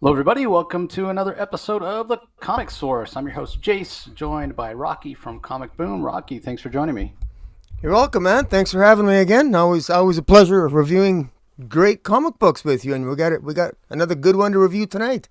Hello, everybody. Welcome to another episode of The Comic Source. I'm your host, Jace, joined by Rocky from Comic Boom. Rocky, thanks for joining me. You're welcome, man. Thanks for having me again. Always a pleasure reviewing great comic books with you, and we got another good one to review tonight.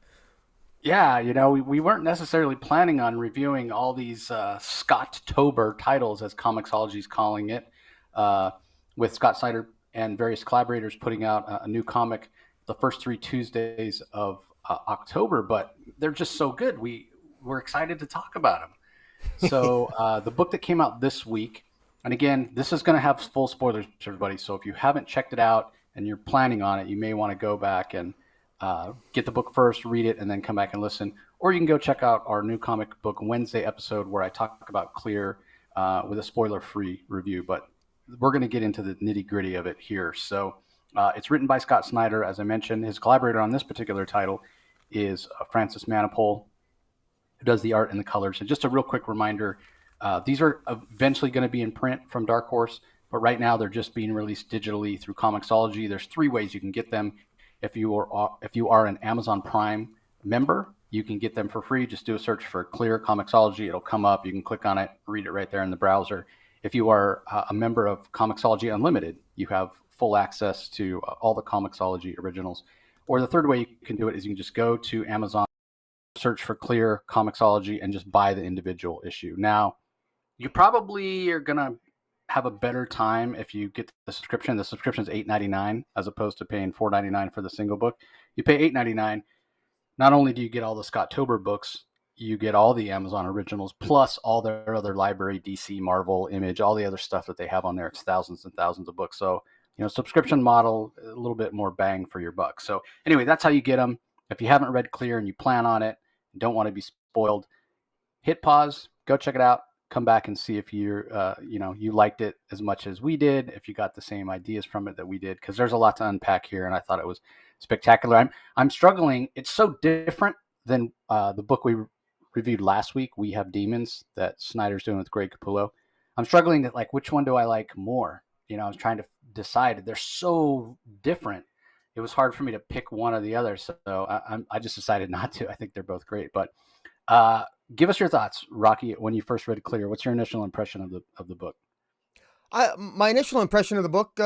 Yeah, we weren't necessarily planning on reviewing all these Scott-tober titles, as Comixology is calling it, uh, with Scott Snyder and various collaborators putting out a new comic the first three Tuesdays of October, but they're just so good. We're excited to talk about them. So the book that came out this week, and again, this is going to have full spoilers, everybody. So if you haven't checked it out and you're planning on it, you may want to go back and get the book first, read it, and then come back and listen. Or you can go check out our new comic book Wednesday episode where I talk about Clear with a spoiler-free review. But we're going to get into the nitty-gritty of it here. So it's written by Scott Snyder, as I mentioned. His collaborator on this particular title is Francis Manapul, who does the art and the colors. And just a real quick reminder, these are eventually going to be in print from Dark Horse, but right now they're just being released digitally through Comixology. There's three ways you can get them. If you are an Amazon Prime member, you can get them for free. Just do a search for Clear Comixology. It'll come up. You can click on it, read it right there in the browser. If you are a member of Comixology Unlimited, you have full access to all the Comixology originals. Or the third way you can do it is you can just go to Amazon, search for Clear Comixology, and just buy the individual issue. Now, you probably are going to have a better time if you get the subscription. The subscription is $8.99 as opposed to paying $4.99 for the single book. You pay $8.99. Not only do you get all the Scott Tober books, you get all the Amazon originals plus all their other library, DC, Marvel, Image, all the other stuff that they have on there. It's thousands and thousands of books. So, subscription model, a little bit more bang for your buck. So anyway, that's how you get them. If you haven't read Clear and you plan on it, don't want to be spoiled, hit pause, go check it out, come back and see if you liked it as much as we did, if you got the same ideas from it that we did, because there's a lot to unpack here, and I thought it was spectacular. I'm struggling. It's so different than the book we reviewed last week, We Have Demons, that Snyder's doing with Greg Capullo. I'm struggling to like which one do I like more. I was trying to decide. They're so different. It was hard for me to pick one or the other, so I just decided not to. I think they're both great, but uh, give us your thoughts, Rocky. When you first read Clear, what's your initial impression of the book? My initial impression of the book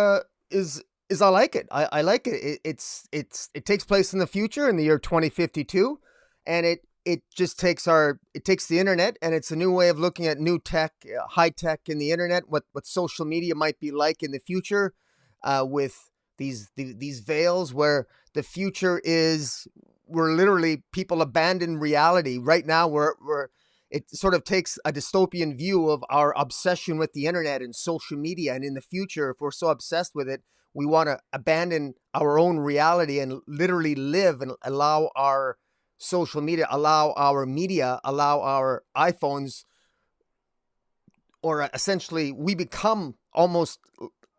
is I like it. I like it. It takes place in the future in the year 2052, and it takes the internet, and it's a new way of looking at new tech, high tech in the internet. What social media might be like in the future, with these veils where the future is where literally people abandon reality. Right now, we're it sort of takes a dystopian view of our obsession with the internet and social media. And in the future, if we're so obsessed with it, we want to abandon our own reality and literally live and allow our social media, allow our iPhones, or essentially we become almost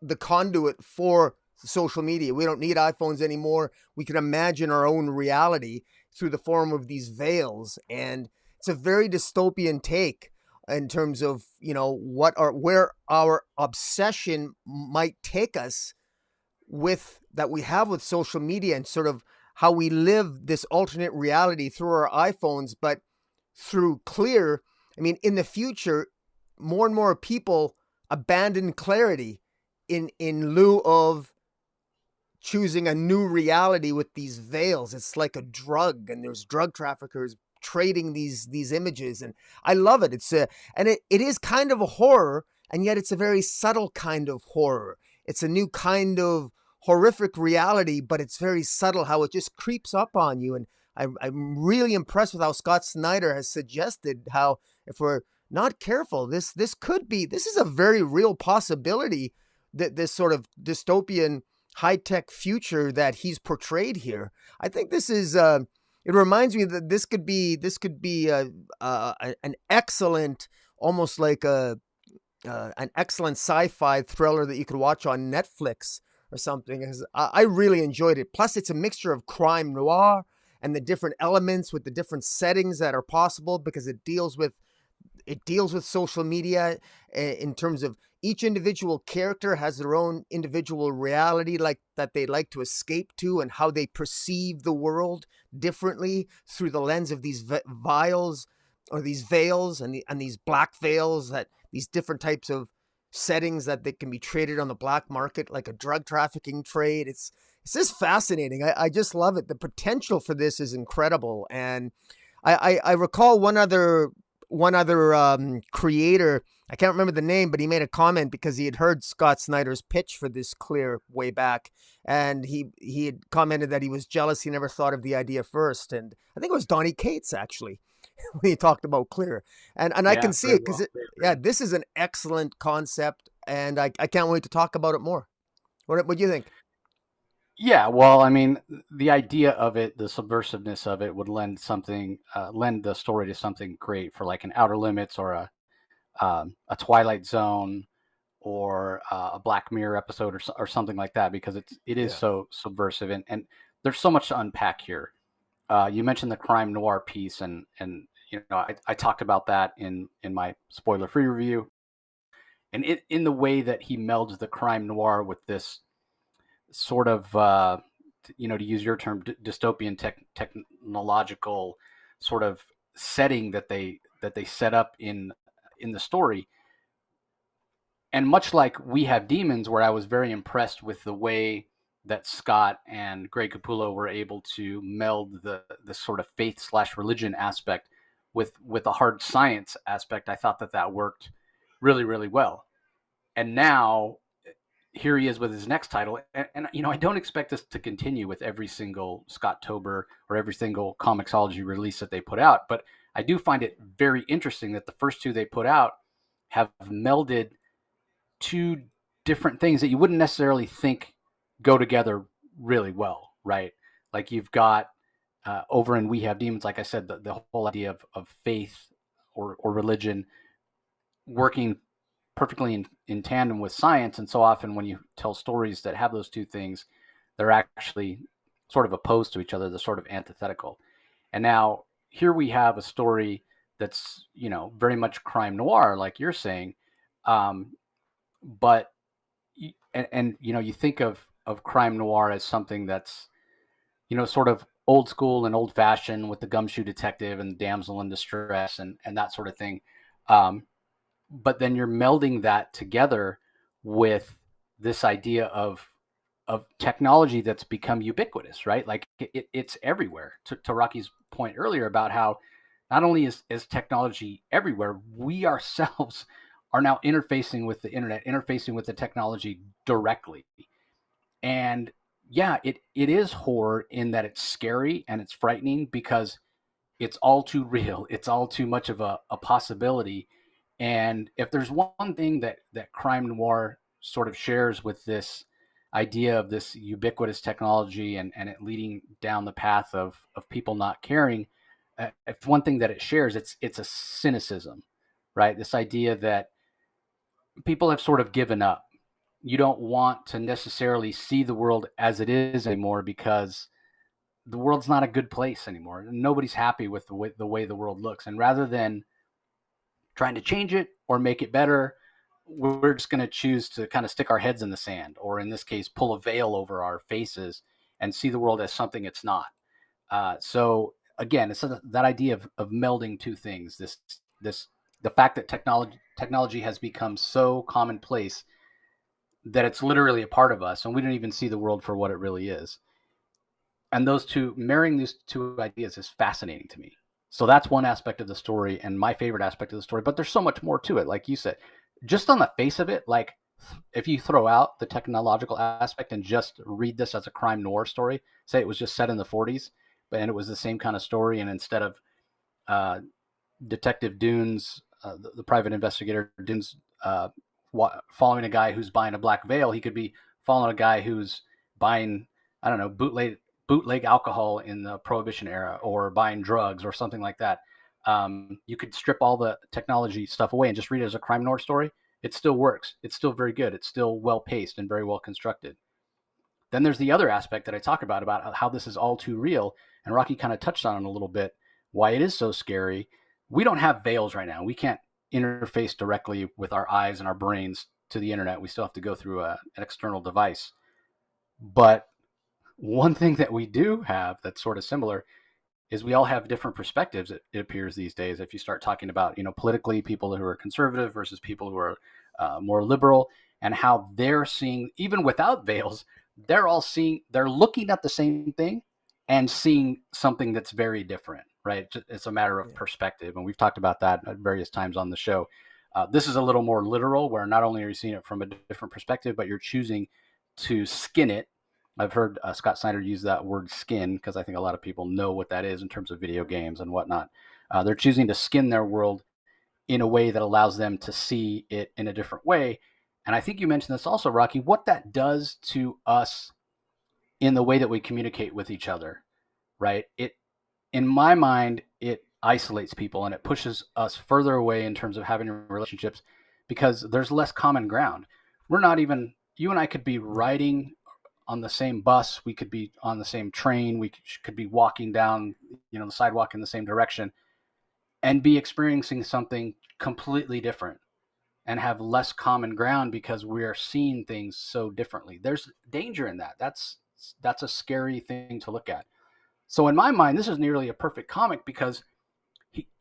the conduit for social media. We don't need iPhones anymore. We can imagine our own reality through the form of these veils. And it's a very dystopian take in terms of, where our obsession might take us with that we have with social media, and sort of how we live this alternate reality through our iPhones, but through Clear. I mean, in the future, more and more people abandon clarity in lieu of choosing a new reality with these veils. It's like a drug, and there's drug traffickers trading these images, and I love it. It is kind of a horror, and yet it's a very subtle kind of horror. It's a new kind of horrific reality, but it's very subtle how it just creeps up on you. And I'm really impressed with how Scott Snyder has suggested how, if we're not careful, this is a very real possibility, that this sort of dystopian high-tech future that he's portrayed here. I think this is it reminds me that this could be an excellent, almost like an excellent sci-fi thriller that you could watch on Netflix or something. I really enjoyed it. Plus, it's a mixture of crime noir and the different elements with the different settings that are possible, because it deals with it deals with social media in terms of each individual character has their own individual reality like that they like to escape to, and how they perceive the world differently through the lens of these vials or these veils, and these black veils, that these different types of settings that they can be traded on the black market like a drug trafficking trade. It's just fascinating. I just love it. The potential for this is incredible. And I recall one other creator. I can't remember the name, but he made a comment because he had heard Scott Snyder's pitch for this Clear way back, and he had commented that he was jealous he never thought of the idea first. And I think it was Donnie Cates actually when he talked about Clear, and I Yeah, can see very it because well. it yeah, this is an excellent concept, and I can't wait to talk about it more. What do you think? Yeah, well, I mean, the idea of it, the subversiveness of it, would lend the story to something great for like an Outer Limits or a Twilight Zone or a Black Mirror episode or something like that, because it is Yeah, so subversive, and there's so much to unpack here. You mentioned the crime noir piece, and I talked about that in my spoiler free review, and in the way that he melds the crime noir with this sort of to use your term, dystopian technological sort of setting that they set up in the story. And much like We Have Demons, where I was very impressed with the way that Scott and Greg Capullo were able to meld the sort of faith slash religion aspect with a hard science aspect. I thought that worked really, really well. And now here he is with his next title, and I don't expect this to continue with every single Scott Tober or every single Comixology release that they put out, but I do find it very interesting that the first two they put out have melded two different things that you wouldn't necessarily think go together really well, right? Like you've got over in We Have Demons, like I said, the whole idea of faith or religion working perfectly in tandem with science. And so often when you tell stories that have those two things, they're actually sort of opposed to each other. They're sort of antithetical. And now here we have a story that's, very much crime noir, like you're saying. But you think of crime noir as something that's sort of old school and old fashioned, with the gumshoe detective and damsel in distress and that sort of thing. Um, but then you're melding that together with this idea of technology that's become ubiquitous, right? Like it's everywhere. To Rocky's point earlier about how not only is technology everywhere, we ourselves are now interfacing with the internet, interfacing with the technology directly. And yeah, it is horror in that it's scary and it's frightening because it's all too real. It's all too much of a possibility. And if there's one thing that crime noir sort of shares with this idea of this ubiquitous technology and it leading down the path of people not caring, if one thing that it shares, it's a cynicism, right? This idea that people have sort of given up. You don't want to necessarily see the world as it is anymore because the world's not a good place anymore. Nobody's happy with the way the world looks. And rather than trying to change it or make it better, we're just going to choose to kind of stick our heads in the sand, or in this case, pull a veil over our faces and see the world as something it's not. So again, it's that idea of melding two things. This the fact that technology has become so commonplace that it's literally a part of us, and we don't even see the world for what it really is. And those two, marrying these two ideas, is fascinating to me. So that's one aspect of the story, and my favorite aspect of the story. But there's so much more to it, like you said. Just on the face of it, like if you throw out the technological aspect and just read this as a crime noir story, say it was just set in the 40s, but and it was the same kind of story, and instead of uh, Detective Dunes, the private investigator Dunes, following a guy who's buying a black veil, he could be following a guy who's buying, I don't know, bootleg alcohol in the Prohibition era, or buying drugs or something like that. You could strip all the technology stuff away and just read it as a crime noir story. It still works. It's still very good. It's still well paced and very well constructed. Then there's the other aspect that I talk about how this is all too real, and Rocky kind of touched on it a little bit. Why it is so scary, we don't have veils right now. We can't interface directly with our eyes and our brains to the internet. We still have to go through an external device. But one thing that we do have that's sort of similar is we all have different perspectives. It appears these days. If you start talking about, politically, people who are conservative versus people who are more liberal, and how they're seeing, even without veils, they're looking at the same thing and seeing something that's very different. Right? It's a matter of Yeah. perspective, and we've talked about that at various times on the show. This is a little more literal, where not only are you seeing it from a different perspective, but you're choosing to skin it. I've heard Scott Snyder use that word skin because I think a lot of people know what that is in terms of video games and whatnot. They're choosing to skin their world in a way that allows them to see it in a different way. And I think you mentioned this also, Rocky, what that does to us in the way that we communicate with each other, right? In my mind, it isolates people and it pushes us further away in terms of having relationships because there's less common ground. We're not even, you and I could be riding on the same bus, we could be on the same train, we could be walking down, the sidewalk in the same direction, and be experiencing something completely different and have less common ground because we are seeing things so differently. There's danger in that. That's a scary thing to look at. So in my mind, this is nearly a perfect comic because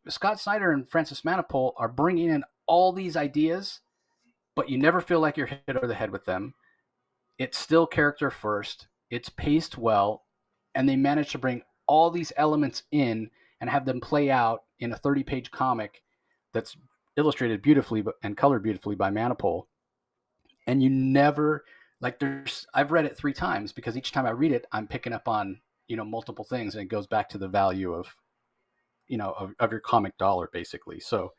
Scott Snyder and Francis Manapul are bringing in all these ideas, but you never feel like you're hit over the head with them. It's still character first. It's paced well, and they managed to bring all these elements in and have them play out in a 30-page comic that's illustrated beautifully and colored beautifully by Manapul. And you never, like, I've read it 3 times because each time I read it, I'm picking up on multiple things, and it goes back to the value of of your comic dollar, basically. So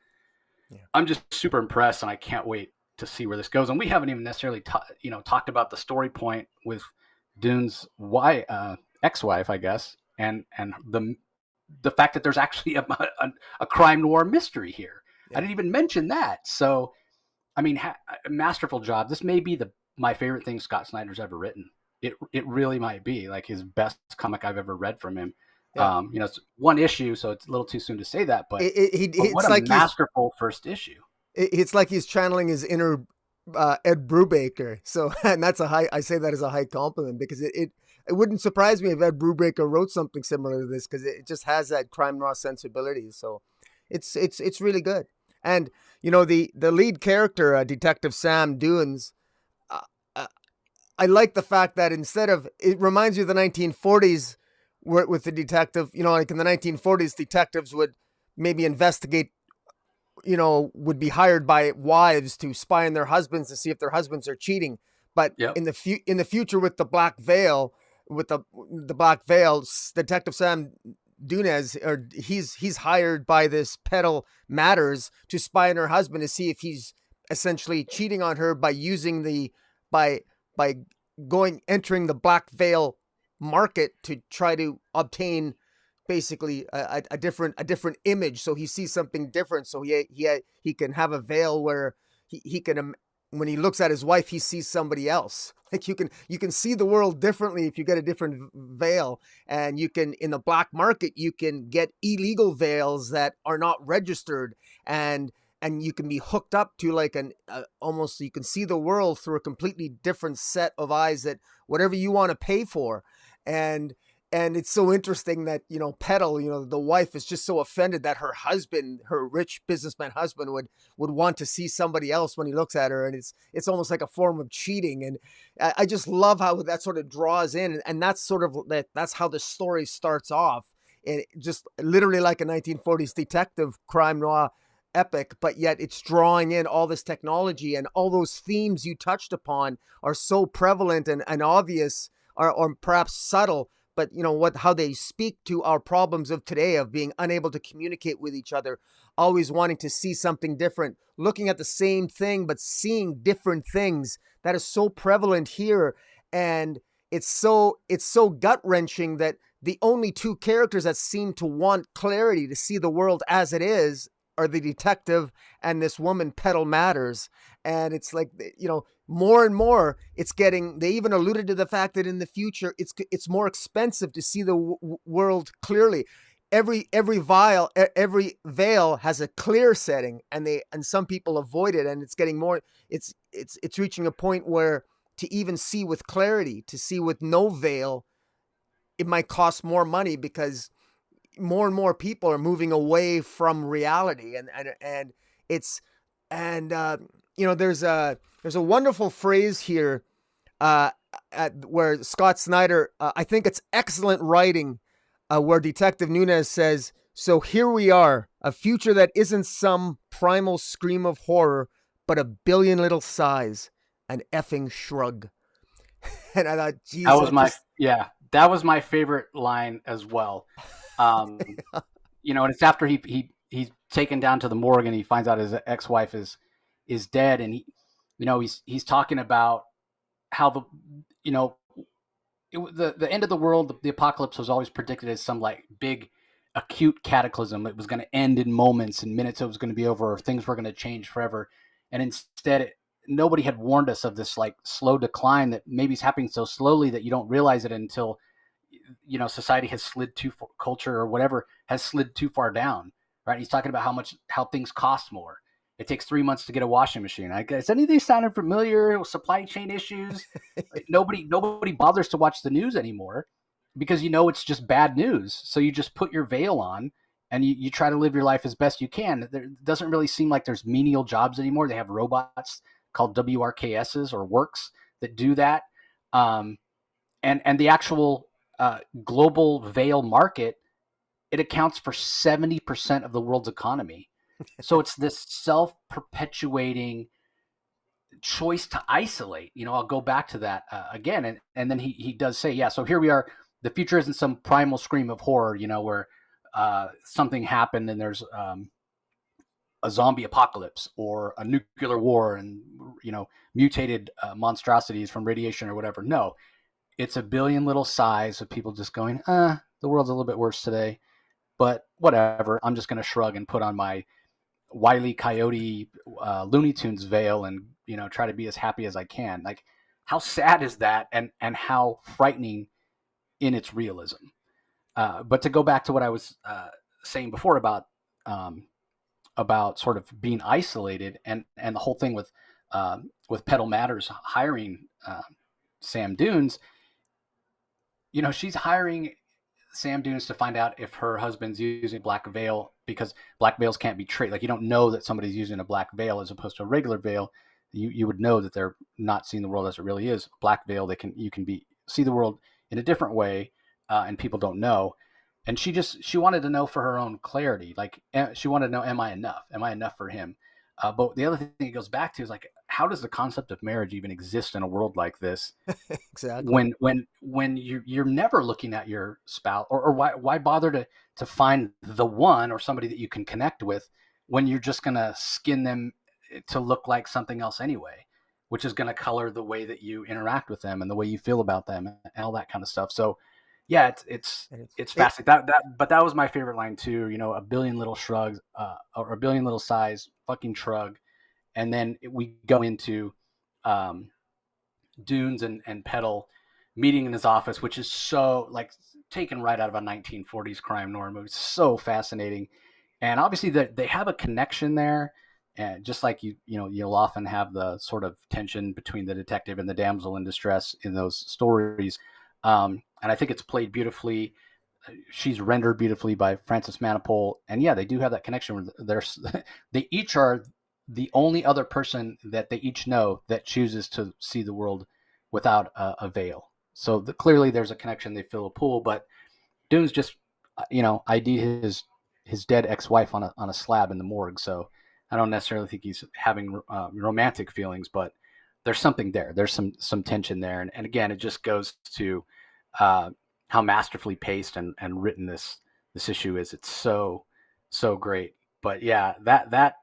Yeah. I'm just super impressed, and I can't wait to see where this goes. And we haven't even necessarily talked about the story point with Dune's ex-wife, I guess, and the fact that there's actually a crime noir mystery here. I Yeah. didn't even mention that. So I mean, masterful job. This may be the my favorite thing Scott Snyder's ever written. It really might be like his best comic I've ever read from him. Yeah. It's one issue, so it's a little too soon to say that, but what It's a like masterful first issue. it's like he's channeling his inner Ed Brubaker. So, and that's a high. I say that as a high compliment because it wouldn't surprise me if Ed Brubaker wrote something similar to this because it just has that crime noir sensibility. So, it's really good. And the lead character, Detective Sam Dunes, uh, uh, I like the fact that instead of it reminds you of the 1940s with the detective. Like in the 1940s, detectives would maybe investigate, would be hired by wives to spy on their husbands to see if their husbands are cheating. But Yep. in the future, with the black veil, the black veil, Detective Sam Dunez, or he's hired by this Petal Matters to spy on her husband to see if he's essentially cheating on her by using by by entering the black veil market to try to obtain basically a different image, so he sees something different, so he can have a veil where he can, when he looks at his wife, he sees somebody else. Like you can see the world differently if you get a different veil. And you can, in the black market, you can get illegal veils that are not registered, and you can be hooked up to like almost, you can see the world through a completely different set of eyes, that whatever you want to pay for. And it's so interesting that, Petal, the wife, is just so offended that her husband, her rich businessman husband, would want to see somebody else when he looks at her. And it's almost like a form of cheating. And I just love how that sort of draws in. And that's sort of, that's how the story starts off. And just literally like a 1940s detective crime noir epic, but yet it's drawing in all this technology, and all those themes you touched upon are so prevalent and obvious, or perhaps subtle, but how they speak to our problems of today, of being unable to communicate with each other, always wanting to see something different, looking at the same thing but seeing different things. That is so prevalent here. And it's so gut-wrenching that the only two characters that seem to want clarity, to see the world as it is, are the detective and this woman, Petal Matters. And it's like, more and more it's getting, they even alluded to the fact that in the future it's more expensive to see the world clearly. every veil has a clear setting, and some people avoid it, and it's getting more. It's reaching a point where to even see with clarity, to see with no veil, it might cost more money because more and more people are moving away from reality, and it's and there's a wonderful phrase here uh, where Scott Snyder, I think it's excellent writing, where Detective Nunez says, "So here we are, a future that isn't some primal scream of horror, but a billion little sighs, an effing shrug." And I thought, That geez, was that my just yeah, that was my favorite line as well. Um, and it's after he's taken down to the morgue and he finds out his ex-wife is dead, and he's talking about how you know the end of the world, the apocalypse was always predicted as some like big acute cataclysm. It was going to end in moments and minutes. It was going to be over, or things were going to change forever. And instead, nobody had warned us of this like slow decline that maybe is happening so slowly that you don't realize it until society has slid too far, culture or whatever has slid too far down. Right? He's talking about how things cost more. It takes 3 months to get a washing machine. Is any of these sounding familiar? Supply chain issues. Nobody bothers to watch the news anymore because it's just bad news. So you just put your veil on and you try to live your life as best you can. There doesn't really seem like there's menial jobs anymore. They have robots called WRKSs or works that do that. And the actual global veil market, it accounts for 70% of the world's economy. So it's this self-perpetuating choice to isolate. I'll go back to that again, and then he does say, yeah. So here we are. The future isn't some primal scream of horror, where something happened and there's a zombie apocalypse or a nuclear war and mutated monstrosities from radiation or whatever. No, it's a billion little sighs of people just going, the world's a little bit worse today, but whatever. I'm just going to shrug and put on my Wile E. Coyote Looney Tunes veil and try to be as happy as I can. Like, how sad is that, and how frightening in its realism. But to go back to what I was saying before about sort of being isolated and the whole thing with Pedal Matters hiring Sam Dunes, she's hiring Sam Dunes to find out if her husband's using black veil, because black veils can't be traced. Like, you don't know that somebody's using a black veil as opposed to a regular veil. You would know that they're not seeing the world as it really is. Black veil, you can see the world in a different way, and people don't know. And she wanted to know for her own clarity. Like, she wanted to know, am I enough? Am I enough for him? But the other thing it goes back to is, like, how does the concept of marriage even exist in a world like this? exactly. When you're never looking at your spouse, or why bother to find the one or somebody that you can connect with when you're just gonna skin them to look like something else anyway, which is gonna color the way that you interact with them and the way you feel about them and all that kind of stuff. So yeah, And it's it, fascinating. But that was my favorite line too. A billion little shrugs, or a billion little sighs, fucking shrug, and then we go into um, Dunes and Petal meeting in his office, which is so like taken right out of a 1940s crime noir movie. It's so fascinating, and obviously they have a connection there. And just like you'll often have the sort of tension between the detective and the damsel in distress in those stories, and I think it's played beautifully. She's rendered beautifully by Frances Manapul, and yeah, they do have that connection where they each are the only other person that they each know that chooses to see the world without a veil. So clearly there's a connection. They fill a pool, but Dune's just ID'd his dead ex-wife on a slab in the morgue. So I don't necessarily think he's having romantic feelings, but there's something there. There's some tension there, and again, it just goes to uh, how masterfully paced and written this issue is. It's so great. But yeah, that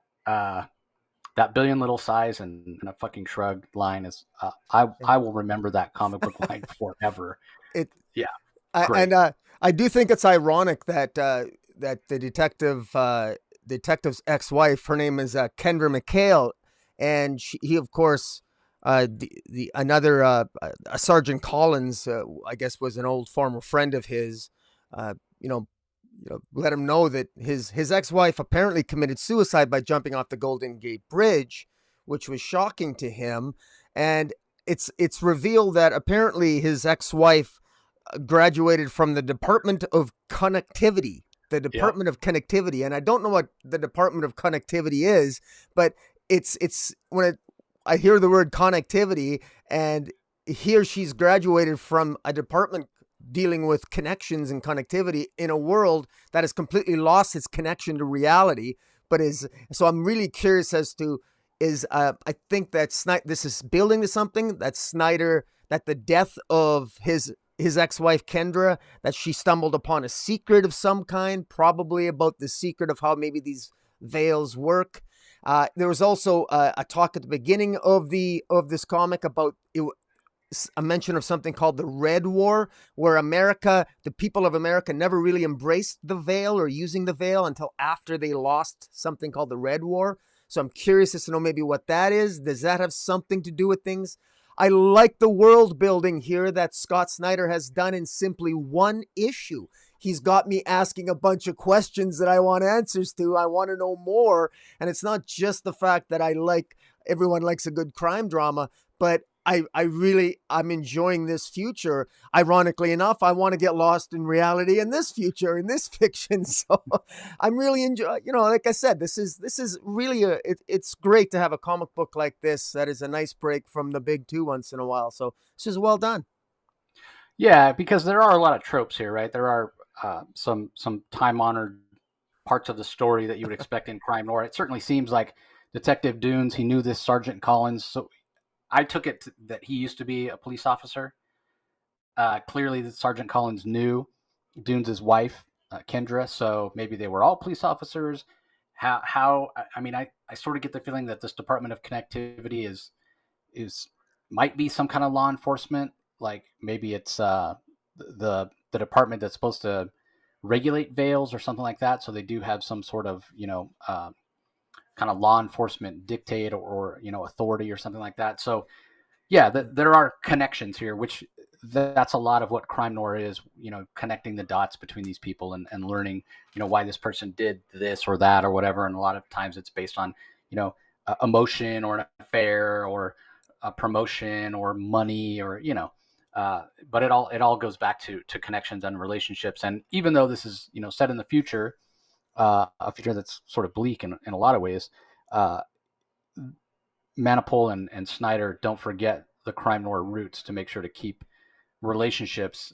billion little sighs and a fucking shrug line is I will remember that comic book line forever. it Yeah, I, great. and I do think it's ironic that that the detective's ex-wife, her name is Kendra McHale, and he of course the another Sergeant Collins, I guess was an old former friend of his. You know, let him know that his ex-wife apparently committed suicide by jumping off the Golden Gate Bridge, which was shocking to him. And it's revealed that apparently his ex-wife graduated from the Department of Connectivity. The Yep. Department of Connectivity, and I don't know what the Department of Connectivity is, but it's when I hear the word connectivity, and here she's graduated from a department dealing with connections and connectivity in a world that has completely lost its connection to reality. But is so I'm really curious as to is I think that this is building to something that Snyder, that the death of his ex-wife Kendra, that she stumbled upon a secret of some kind, probably about the secret of how maybe these veils work. There was also a talk at the beginning of this comic about a mention of something called the Red War, where the people of America never really embraced the veil or using the veil until after they lost something called the Red War. So I'm curious as to know maybe what that is. Does that have something to do with things? I like the world building here that Scott Snyder has done in simply one issue. He's got me asking a bunch of questions that I want answers to. I want to know more. And it's not just the fact that everyone likes a good crime drama, but I'm enjoying this future. Ironically enough, I want to get lost in reality in this future, in this fiction. So I'm really enjoying, like I said, this is really it's great to have a comic book like this that is a nice break from the big two once in a while. So this is well done. Yeah, because there are a lot of tropes here, right? There are some time honored parts of the story that you would expect in crime noir. It certainly seems like Detective Dunes. He knew this Sergeant Collins, so I took it that he used to be a police officer. Clearly, the Sergeant Collins knew Dunes' wife, Kendra, so maybe they were all police officers. I mean, I sort of get the feeling that this Department of Connectivity is might be some kind of law enforcement. Like maybe it's the department that's supposed to regulate veils or something like that. So they do have some sort of kind of law enforcement dictate or authority or something like that. So yeah, there are connections here, which that's a lot of what crime noir is. Connecting the dots between these people and learning, why this person did this or that or whatever. And a lot of times it's based on, emotion or an affair or a promotion or money or but it all goes back to connections and relationships. And even though this is set in the future, a future that's sort of bleak in a lot of ways, uh, Manapul and Snyder don't forget the crime noir roots to make sure to keep relationships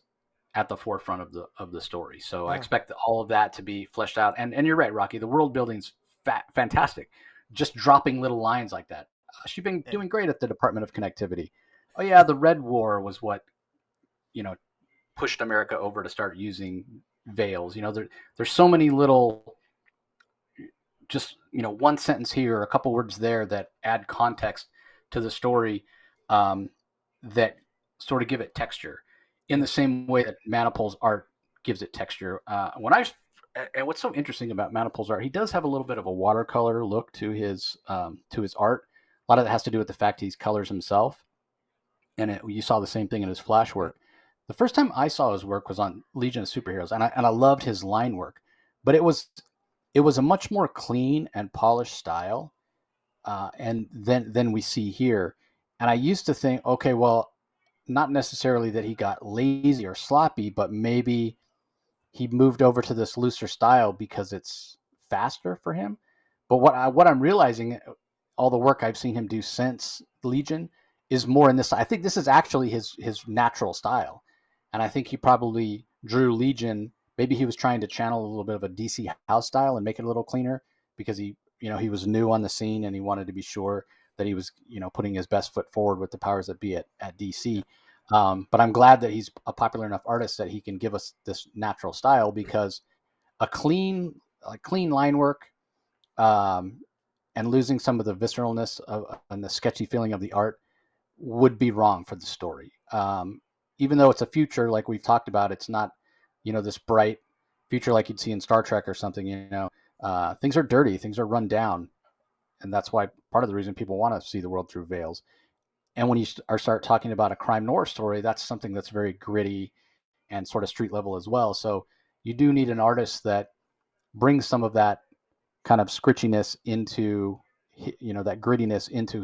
at the forefront of the story. So I Yeah. expect all of that to be fleshed out. And you're right, Rocky. The world building's fantastic. Just dropping little lines like that. She's been Yeah. doing great at the Department of Connectivity. Oh yeah, the Red War was what you know pushed America over to start using veils. There's so many little just one sentence here, a couple words there that add context to the story, that sort of give it texture in Yeah. the same way that Manipul's art gives it texture. And what's so interesting about Manipul's art, he does have a little bit of a watercolor look to his art. A lot of that has to do with the fact he colors himself, and you saw the same thing in his flash Yeah. work. The first time I saw his work was on Legion of Superheroes, and I loved his line work, but it was a much more clean and polished style, and then we see here. And I used to think, okay, well, not necessarily that he got lazy or sloppy, but maybe he moved over to this looser style because it's faster for him. But what I'm realizing, all the work I've seen him do since Legion is more in this. I think this is actually his natural style, and I think he probably drew Legion. Maybe he was trying to channel a little bit of a DC house style and make it a little cleaner because he was new on the scene and he wanted to be sure that he was putting his best foot forward with the powers that be at Yeah. DC. But I'm glad that he's a popular enough artist that he can give us this natural style because a clean line work, um, and losing some of the visceralness and the sketchy feeling of the art would be wrong for the story. Even though it's a future, like we've talked about, it's not this bright future like you'd see in Star Trek or something. Things are dirty, things are run down, and that's why part of the reason people want to see the world through veils. And when you start talking about a crime noir story, that's something that's very gritty and sort of street level as well. So you do need an artist that brings some of that kind of scritchiness into, that grittiness into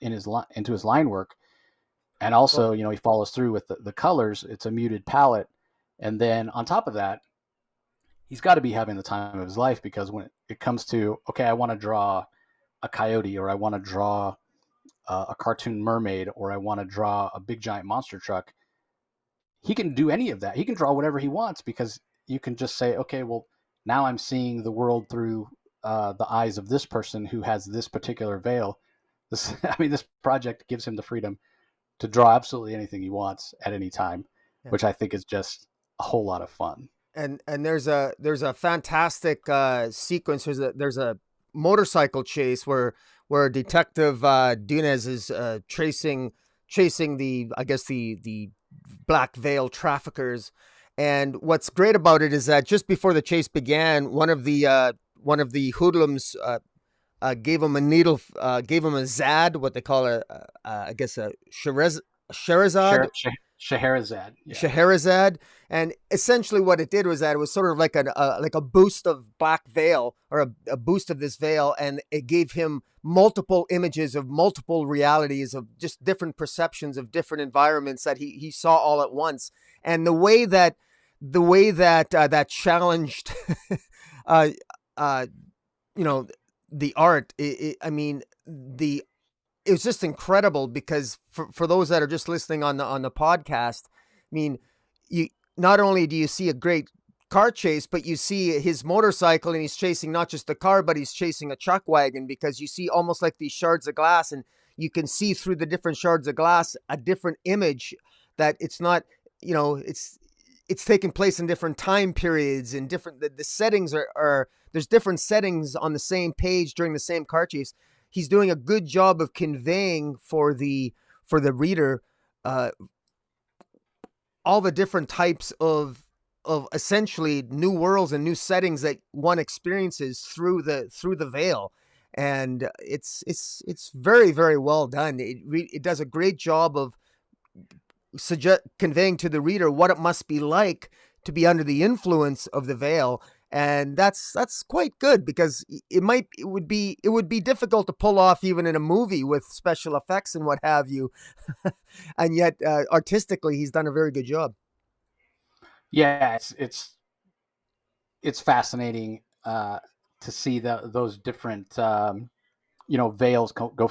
into his line work. And Well, also, he follows through with the colors. It's a muted palette. And then on top of that, he's got to be having the time of his life, because when it comes to, okay, I want to draw a coyote, or I want to draw a cartoon mermaid, or I want to draw a big giant monster truck, he can do any of that. He can draw whatever he wants, because you can just say, okay, well, now I'm seeing the world through the eyes of this person who has this particular veil. This project gives him the freedom to draw absolutely anything he wants at any time, yeah. which I think is just a whole lot of fun. And there's a fantastic sequence. There's a motorcycle chase where Detective Dunez is chasing the, I guess, the Black Veil traffickers. And what's great about it is that just before the chase began, one of the hoodlums gave him a needle, gave him a Zad, what they call I guess a Sherazad, Scheherazade, yeah. Scheherazade, and essentially what it did was that it was sort of like a boost of Black Veil, or a boost of this veil, and it gave him multiple images of multiple realities, of just different perceptions of different environments that he saw all at once. And the way that that challenged uh uh you know the art, I mean, the it was just incredible, because for those that are just listening on the podcast, I mean, you not only do you see a great car chase, but you see his motorcycle, and he's chasing not just the car, but he's chasing a chuck wagon, because you see almost like these shards of glass, and you can see through the different shards of glass a different image, that it's not, it's taking place in different time periods, and different, the settings are there's different settings on the same page during the same car chase. He's doing a good job of conveying for the reader uh, all the different types of essentially new worlds and new settings that one experiences through the veil. And it's very, very well done. It does a great job of conveying to the reader what it must be like to be under the influence of the veil. And that's quite good, because it would be difficult to pull off even in a movie with special effects and what have you. And yet artistically he's done a very good job. Yeah, it's fascinating to see those different veils go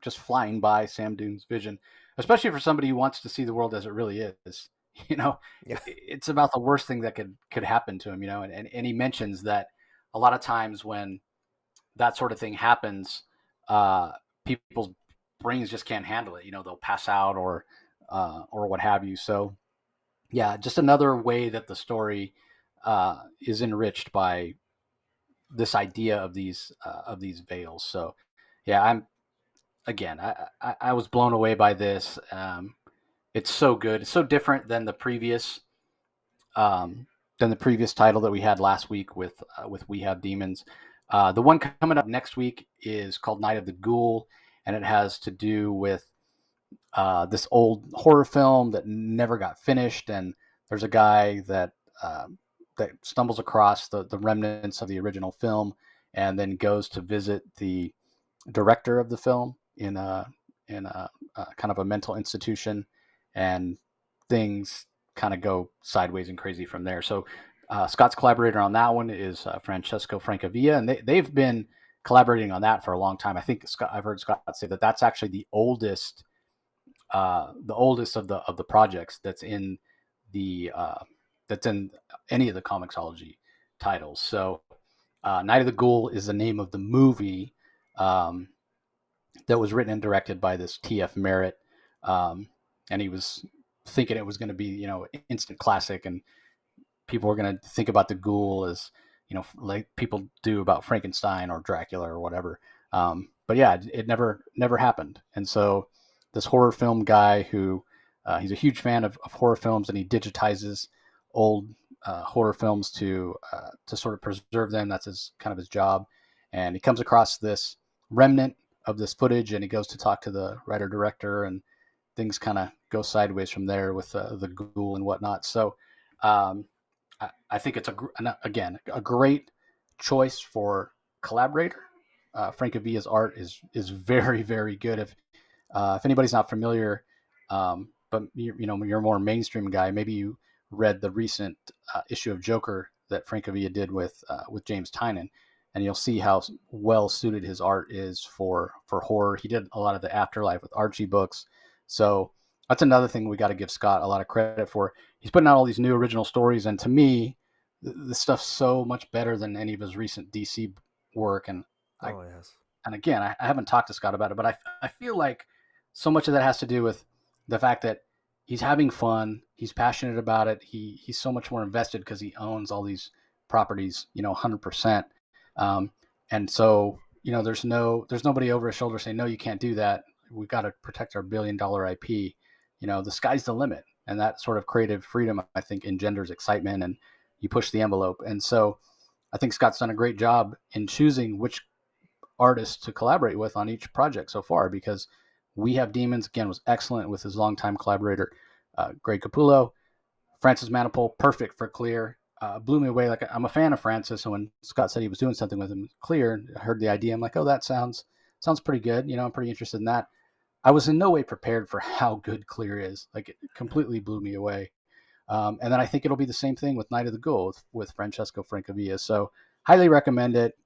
just flying by Sam Dune's vision, especially for somebody who wants to see the world as it really is. You know, Yeah. it's about the worst thing that could happen to him. And he mentions that a lot of times when that sort of thing happens, uh, people's brains just can't handle it. They'll pass out, or what have you. So yeah, just another way that the story is enriched by this idea of these veils. So yeah, I was blown away by this. It's so good. It's so different um, than the previous title that we had last week with We Have Demons. The one coming up next week is called Night of the Ghoul, and it has to do with this old horror film that never got finished. And there's a guy that stumbles across the remnants of the original film, and then goes to visit the director of the film in a kind of a mental institution, and things kind of go sideways and crazy from there. So Scott's collaborator on that one is Francesco Francavilla, and they've been collaborating on that for a long time. I think I've heard Scott say that that's actually the oldest of the projects the that's in any of the Comixology titles. So Night of the Ghoul is the name of the movie um, that was written and directed by this T.F. Merritt, and he was thinking it was going to be instant classic, and people were going to think about the ghoul as like people do about Frankenstein or Dracula or whatever. But yeah, it never happened. And so this horror film guy who he's a huge fan of horror films, and he digitizes old horror films to sort of preserve them. That's his job. And he comes across this remnant of this footage, and he goes to talk to the writer director, and things kind of go sideways from there with the ghoul and whatnot. So um, I think it's again a great choice for collaborator. Frank Villa's art is very very good. If anybody's not familiar, but you're a more mainstream guy, maybe you read the recent issue of Joker that Frank Villa did with James Tynion, and you'll see how well suited his art is for horror. He did a lot of the Afterlife with Archie books, so that's another thing we got to give Scott a lot of credit for. He's putting out all these new original stories, and to me, the stuff's so much better than any of his recent DC work. And I Oh yes. and again, I haven't talked to Scott about it, but I feel like so much of that has to do with the fact that he's having fun, he's passionate about it, he's so much more invested because he owns all these properties, 100%. Um, and so there's nobody over his shoulder saying no, you can't do that. We've got to protect our $1 billion IP. The sky's the limit, and that sort of creative freedom I think engenders excitement, and you push the envelope. And so I think Scott's done a great job in choosing which artists to collaborate with on each project so far, because We Have Demons, again, was excellent with his longtime collaborator, Greg Capullo. Francis Manapul, perfect for Clear. Blew me away. Like, I'm a fan of Francis, so when Scott said he was doing something with him, Clear, I heard the idea. I'm like, oh, that sounds pretty good. I'm pretty interested in that. I was in no way prepared for how good Clear is. Like, it completely blew me away. And then I think it'll be the same thing with Night of the Ghoul with Francesco Francavilla. So highly recommend it.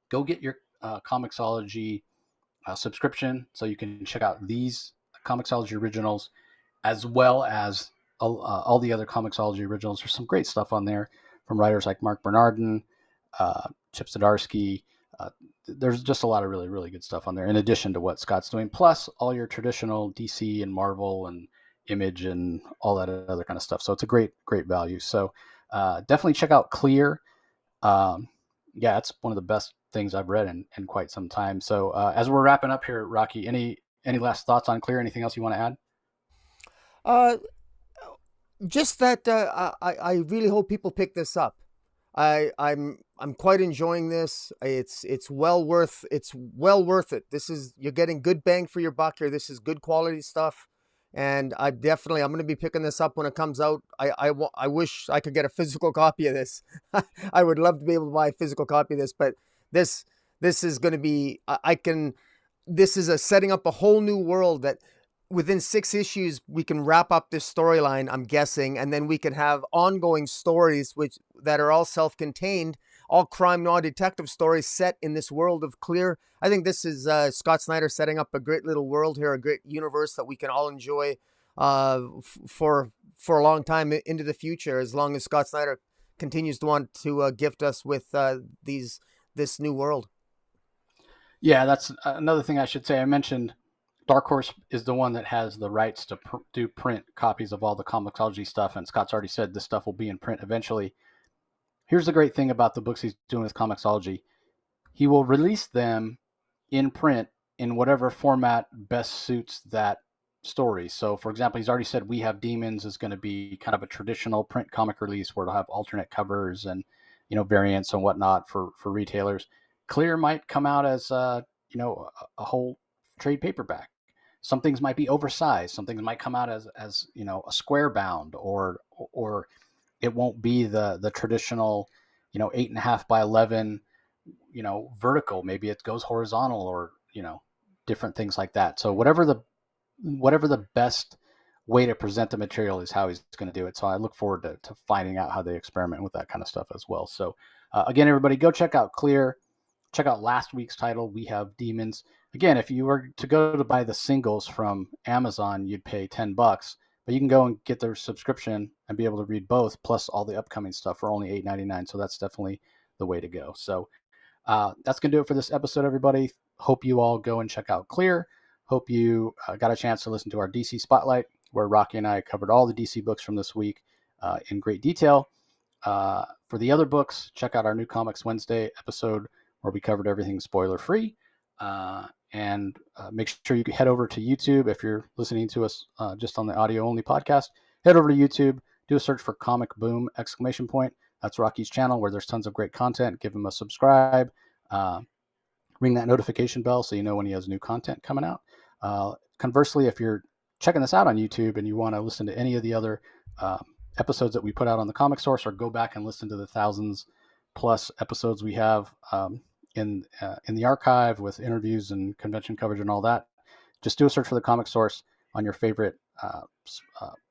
Go get your Comixology subscription so you can check out these Comixology originals as well as all the other Comixology originals. There's some great stuff on there from writers like Mark Bernardin, Chip Zdarsky. Uh, there's just a lot of really, really good stuff on there, in addition to what Scott's doing, plus all your traditional DC and Marvel and Image and all that other kind of stuff. So it's a great, great value. So definitely check out Clear. Yeah, it's one of the best things I've read in quite some time. So as we're wrapping up here, Rocky, any last thoughts on Clear? Anything else you want to add? Uh, just that I really hope people pick this up. I'm quite enjoying this. It's well worth it. This is You're getting good bang for your buck here. This is good quality stuff, and I'm going to be picking this up when it comes out. I wish I could get a physical copy of this. I would love to be able to buy a physical copy of this, but this this is going to be I can this is a setting up a whole new world that within 6 issues we can wrap up this storyline, I'm guessing, and then we can have ongoing stories which that are all self-contained, all crime noir detective stories set in this world of Clear. I think this is Scott Snyder setting up a great little world here, a great universe that we can all enjoy for a long time into the future, as long as Scott Snyder continues to want to gift us with this new world. Yeah, that's another thing I should say. I mentioned Dark Horse is the one that has the rights to do print copies of all the Comixology stuff, and Scott's already said this stuff will be in print eventually. Here's the great thing about the books he's doing with Comixology: he will release them in print in whatever format best suits that story. So, for example, he's already said We Have Demons is going to be kind of a traditional print comic release where it'll have alternate covers and variants and whatnot for retailers. Clear might come out as a whole trade paperback. Some things might be oversized. Some things might come out as a square bound, or it won't be the traditional 8.5 by 11 vertical. Maybe it goes horizontal, or different things like that. So whatever the best way to present the material is how he's going to do it. So I look forward to finding out how they experiment with that kind of stuff as well. So again, everybody, go check out Clear. Check out last week's title, We Have Demons. Again, if you were to go to buy the singles from Amazon, you'd pay $10, but you can go and get their subscription and be able to read both, plus all the upcoming stuff for only $8.99. So that's definitely the way to go. So that's going to do it for this episode, everybody. Hope you all go and check out Clear. Hope you got a chance to listen to our DC Spotlight, where Rocky and I covered all the DC books from this week in great detail. For the other books, check out our New Comics Wednesday episode, where we covered everything spoiler free. And make sure you head over to YouTube if you're listening to us just on the audio only podcast. Head over to YouTube, do a search for Comic Boom ! That's Rocky's channel, where there's tons of great content. Give him a subscribe. Ring that notification bell so you know when he has new content coming out. Conversely, if you're checking this out on YouTube and you want to listen to any of the other episodes that we put out on the Comic Source, or go back and listen to the thousands plus episodes we have in the archive with interviews and convention coverage and all that, just do a search for the Comic Source on your favorite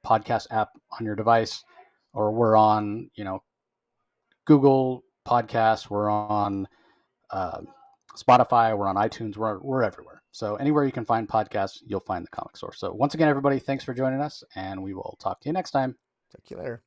podcast app on your device, or we're on, Google Podcasts, we're on uh, Spotify, we're on iTunes, we're everywhere. So anywhere you can find podcasts, you'll find the Comic Source. So once again, everybody, thanks for joining us, and we will talk to you next time. Talk to you later.